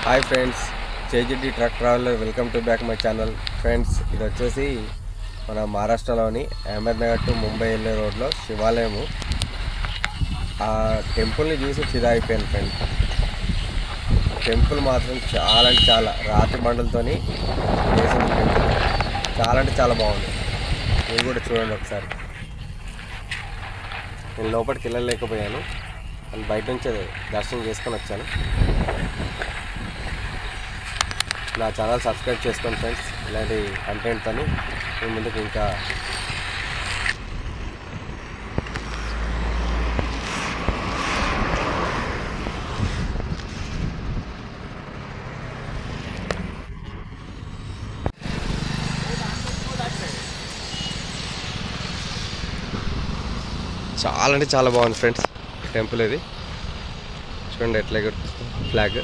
Hi friends, JGT truck traveller welcome to back my channel. Friends, ఇది వచ్చేసి మన మహారాష్ట్రలోని అహ్మద్నగర్ టు ముంబై వెళ్ళే రోడ్లో శివాలయము. ఆ టెంపుల్ని చూసి ఫిదా అయిపోయాను ఫ్రెండ్స్. టెంపుల్ మాత్రం చాలా అంటే చాలా రాతి బండలతో చేసిన టెంపుల్. చాలా అంటే చాలా బాగుంది. మీరు కూడా చూడండి ఒకసారి. నేను లోపలికి వెళ్ళలేకపోయాను, నేను బయట నుంచే దర్శనం చేసుకొని వచ్చాను. నా ఛానల్ సబ్స్క్రైబ్ చేసుకోండి ఫ్రెండ్స్. ఇలాంటి కంటెంట్తో మీ ముందుకు ఇంకా చాలా అంటే చాలా బాగుంది ఫ్రెండ్స్. టెంపుల్ ఇది చూడండి ఎట్లా ఎగురుతుంది ఫ్లాగ్.